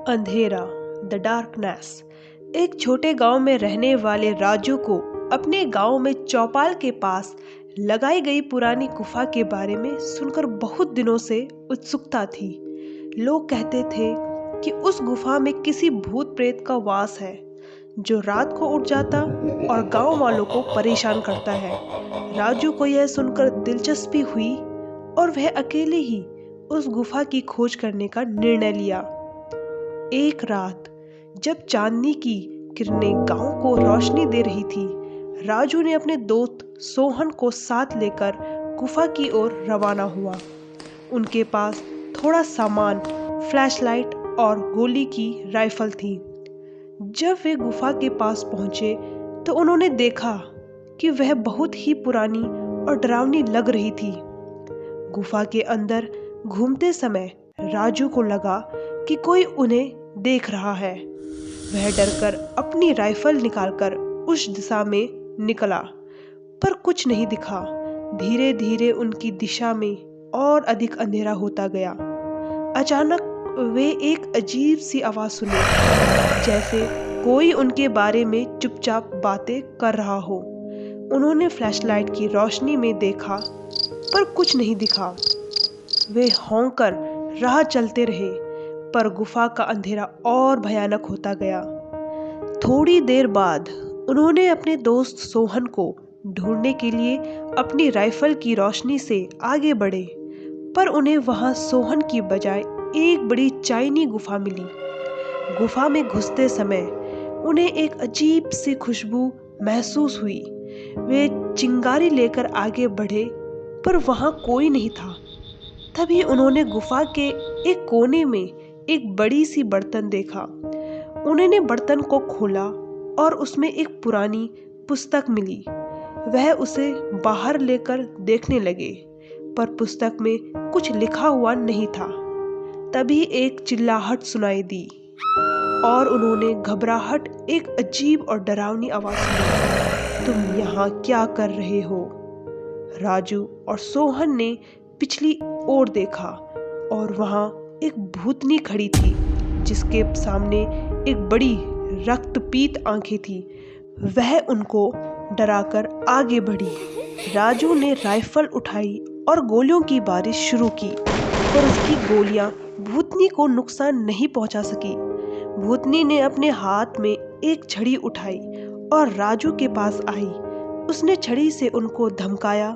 अंधेरा, the darkness. एक छोटे गांव में रहने वाले राजू को अपने गांव में चौपाल के पास लगाई गई पुरानी गुफा के बारे में सुनकर बहुत दिनों से उत्सुकता थी। लोग कहते थे कि उस गुफा में किसी भूत प्रेत का वास है जो रात को उठ जाता और गांव वालों को परेशान करता है। राजू को यह सुनकर दिलचस्पी हुई और वह अकेले ही उस गुफा की खोज करने का निर्णय लिया। एक रात जब चांदनी की किरणें गांव को रोशनी दे रही थी, राजू ने अपने दोस्त सोहन को साथ लेकर गुफा की ओर रवाना हुआ। उनके पास थोड़ा सामान, फ्लैशलाइट और गोली की राइफल थी। जब वे गुफा के पास पहुंचे तो उन्होंने देखा कि वह बहुत ही पुरानी और डरावनी लग रही थी। गुफा के अंदर घूमते समय राजू को लगा कि कोई उन्हें देख रहा है। वह डरकर अपनी राइफल निकालकर उस दिशा में निकला, पर कुछ नहीं दिखा। धीरे धीरे उनकी दिशा में और अधिक अंधेरा होता गया। अचानक वे एक अजीब सी आवाज सुनी, जैसे कोई उनके बारे में चुपचाप बातें कर रहा हो। उन्होंने फ्लैशलाइट की रोशनी में देखा, पर कुछ नहीं दिखा। वे होंक कर राह चलते रहे, पर गुफा का अंधेरा और भयानक होता गया। थोड़ी देर बाद उन्होंने अपने दोस्त सोहन को ढूंढने के लिए अपनी राइफल की रोशनी से आगे बढ़े, पर उन्हें वहां सोहन की बजाय एक बड़ी चाइनी गुफा मिली। गुफा में घुसते समय उन्हें एक अजीब सी खुशबू महसूस हुई। वे चिंगारी लेकर आगे बढ़े, पर वहां कोई नहीं था। तभी उन्होंने गुफा के एक कोने में एक बड़ी सी बर्तन देखा। उन्होंने बर्तन को खोला और उसमें एक पुरानी पुस्तक मिली। वह उसे बाहर लेकर देखने लगे, पर पुस्तक में कुछ लिखा हुआ नहीं था। तभी एक चिल्लाहट सुनाई दी और उन्होंने घबराहट एक अजीब और डरावनी आवाज सुनी। तुम यहाँ क्या कर रहे हो? राजू और सोहन ने पिछली ओर देखा और वहां एक भूतनी खड़ी थी, जिसके सामने एक बड़ी रक्तपीत आंखें थी। वह उनको डराकर आगे बढ़ी। राजू ने राइफल उठाई और गोलियों की बारिश शुरू की, पर उसकी गोलियां भूतनी को नुकसान नहीं पहुंचा सकी। भूतनी ने अपने हाथ में एक छड़ी उठाई और राजू के पास आई। उसने छड़ी से उनको धमकाया,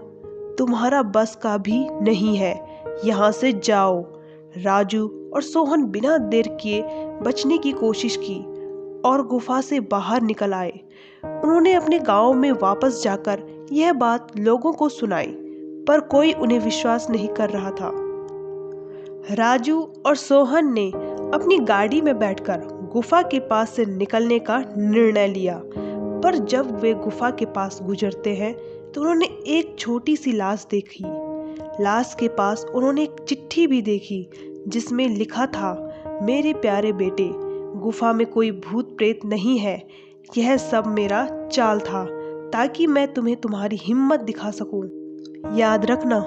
तुम्हारा बस का भी नहीं है, यहाँ से जाओ। राजू और सोहन बिना देर किए बचने की कोशिश की और गुफा से बाहर निकल आए। उन्होंने अपने गांव में वापस जाकर यह बात लोगों को सुनाई, पर कोई उन्हें विश्वास नहीं कर रहा था। राजू और सोहन ने अपनी गाड़ी में बैठकर गुफा के पास से निकलने का निर्णय लिया, पर जब वे गुफा के पास गुजरते हैं तो उन्होंने एक छोटी सी लाश देखी। लाश के पास उन्होंने एक चिट्ठी भी देखी, जिसमें लिखा था, मेरे प्यारे बेटे, गुफा में कोई भूत प्रेत नहीं है। यह सब मेरा चाल था, ताकि मैं तुम्हें तुम्हारी हिम्मत दिखा सकूं। याद रखना,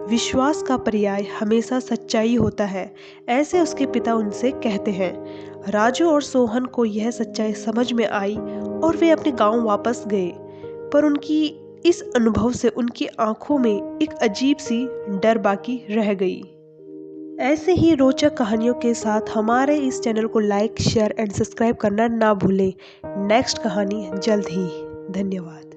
विश्वास का पर्याय हमेशा सच्चाई होता है, ऐसे उसके पिता उनसे कहते हैं। राजू और सोहन को यह सच्चाई समझ में आई और वे अपने गांव वापस गए, पर उनकी इस अनुभव से उनकी आंखों में एक अजीब सी डर बाकी रह गई। ऐसे ही रोचक कहानियों के साथ हमारे इस चैनल को लाइक, शेयर एंड सब्सक्राइब करना ना भूलें। नेक्स्ट कहानी जल्द ही। धन्यवाद।